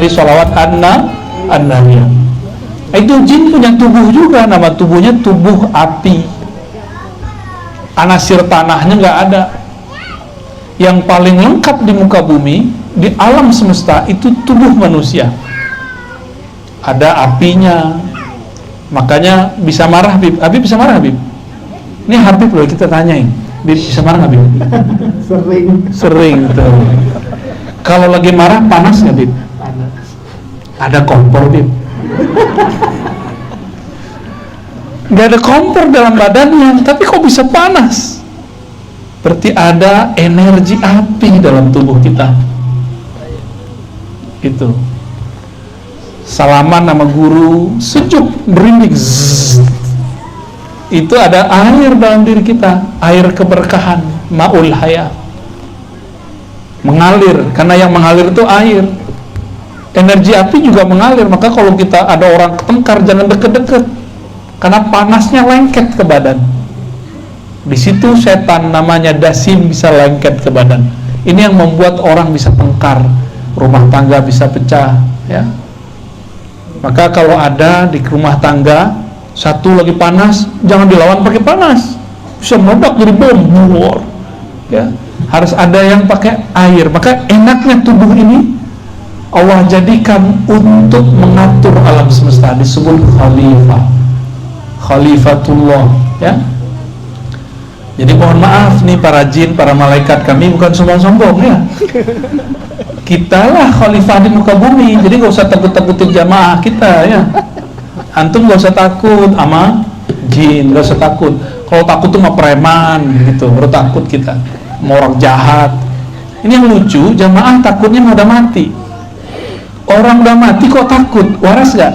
Jadi sholawat an-nariyah. Itu jin punya tubuh juga, nama tubuhnya tubuh api. Anasir tanahnya nggak ada. Yang paling lengkap di muka bumi, di alam semesta itu tubuh manusia. Ada apinya. Makanya bisa marah, Habib. Habib bisa marah, Habib? Ini Habib loh, kita tanyain. Habib bisa marah, Habib? Sering tuh. Kalau lagi marah panas nggak, Habib? Ada kompor, Habib? Nggak ada kompor dalam badannya, tapi kok bisa panas? Berarti ada energi api dalam tubuh kita. Itu. Salaman sama guru, sejuk, merinding. Itu ada air dalam diri kita, air keberkahan, ma'ul haya. Mengalir, karena yang mengalir itu air. Energi api juga mengalir, maka kalau kita ada orang ketengkar, jangan deket-deket, karena panasnya lengket ke badan. Di situ setan namanya dasim bisa lengket ke badan. Ini yang membuat orang bisa tengkar, rumah tangga bisa pecah, ya. Maka kalau ada di rumah tangga satu lagi panas, jangan dilawan pakai panas, bisa meledak jadi bom, ya. Harus ada yang pakai air. Maka enaknya tubuh ini Allah jadikan untuk mengatur alam semesta, disebut khalifah, khalifatullah, ya. Jadi mohon maaf nih para jin, para malaikat, kami bukan sombong-sombong, ya. Kitalah khalifah di muka bumi, jadi gak usah takut-takutin jamaah kita, ya. Antum gak usah takut sama jin, gak usah takut. Kalau takut tuh sama preman gitu, baru takut kita, sama orang jahat. Ini yang lucu, jamaah takutnya mau udah mati. Orang udah mati kok takut, waras gak?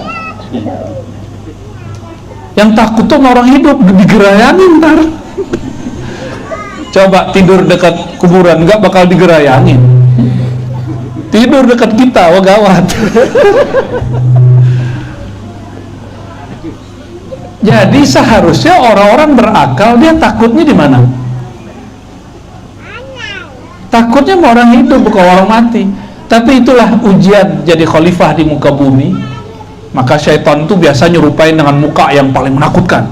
Yang takut tuh sama orang hidup, digerayangin ntar. Coba tidur dekat kuburan, nggak bakal digerayangin. Tidur dekat kita, wah gawat. Jadi seharusnya orang-orang berakal, dia takutnya di mana? Takutnya sama orang hidup, bukan orang mati. Tapi itulah ujian jadi khalifah di muka bumi. Maka syaitan itu biasa nyerupain dengan muka yang paling menakutkan,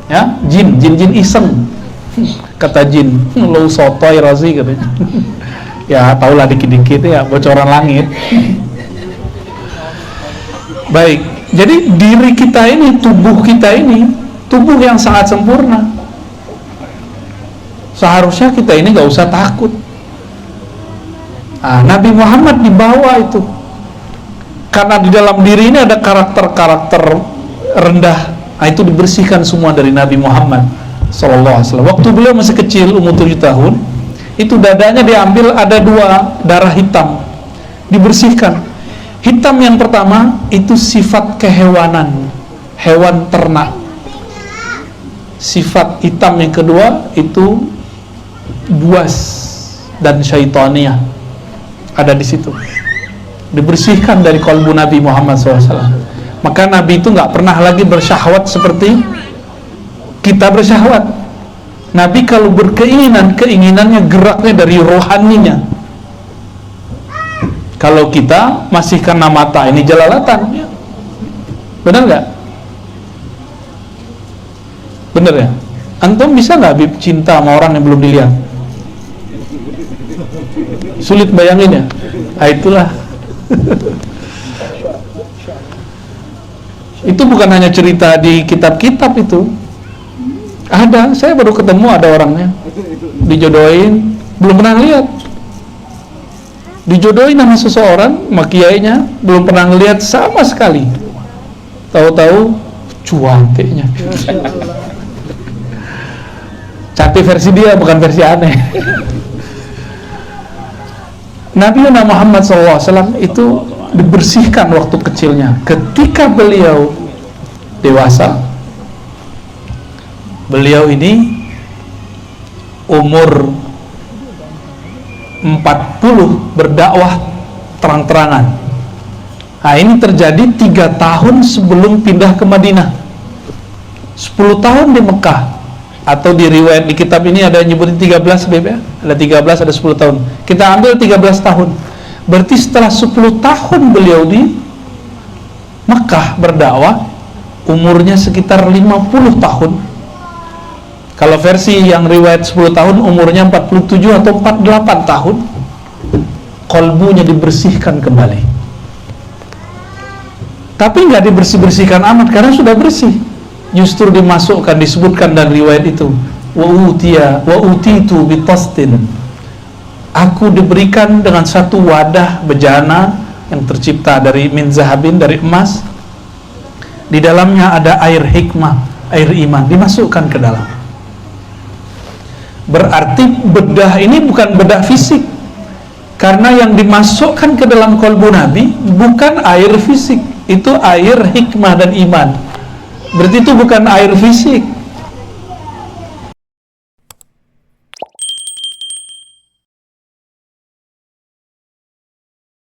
ya, jin iseng. Kata jin, lo sotoy Razi katanya. Ya taulah dikit-dikit ya, bocoran langit. Baik, jadi diri kita ini, tubuh kita ini, tubuh yang sangat sempurna. Seharusnya kita ini gak usah takut. Nah, Nabi Muhammad dibawa itu karena di dalam diri ini ada karakter-karakter rendah. Nah, itu dibersihkan semua dari Nabi Muhammad Sallallahu Alaihi Wasallam. Waktu beliau masih kecil, umur 7 tahun, itu dadanya diambil, ada 2 darah hitam, dibersihkan. Hitam yang pertama itu sifat kehewanan, hewan ternak. Sifat hitam yang kedua itu buas dan syaitaniah, ada di situ. Dibersihkan dari kalbu Nabi Muhammad SAW. Maka Nabi itu nggak pernah lagi bersyahwat seperti kita bersyahwat. Nabi kalau berkeinginan, keinginannya geraknya dari rohaninya. Kalau kita masih karena mata ini jalalatan, ya. Benar nggak? Benar ya? Antum bisa nggak Habib cinta sama orang yang belum dilihat? Sulit bayangin ya? Nah, itulah. Itu bukan hanya cerita di kitab-kitab itu. Ada, saya baru ketemu ada orangnya dijodohin, belum pernah lihat. Dijodohin sama seseorang, sama kiainya, belum pernah lihat sama sekali. Tahu-tahu cuanteknya. Cantik versi dia, bukan versi aneh. Nabi Muhammad SAW itu dibersihkan waktu kecilnya. Ketika beliau dewasa, beliau ini umur 40 berdakwah terang-terangan. Nah, ini terjadi 3 tahun sebelum pindah ke Madinah. 10 tahun di Mekah, atau di riwayat di kitab ini ada yang nyebutin 13 BB, ada 13, ada 10 tahun. Kita ambil 13 tahun. Berarti setelah 10 tahun beliau di Mekah berdakwah, umurnya sekitar 50 tahun. Kalau versi yang riwayat 10 tahun, umurnya 47 atau 48 tahun. Kolbunya dibersihkan kembali. Tapi nggak dibersih-bersihkan amat, karena sudah bersih. Justru dimasukkan, disebutkan dalam riwayat itu, wa utitu bitastin. Aku diberikan dengan satu wadah bejana yang tercipta dari min zahabin, dari emas. Di dalamnya ada air hikmah, air iman, dimasukkan ke dalam. Berarti bedah ini bukan bedah fisik, karena yang dimasukkan ke dalam kolbu Nabi bukan air fisik, itu air hikmah dan iman. Berarti itu bukan air fisik,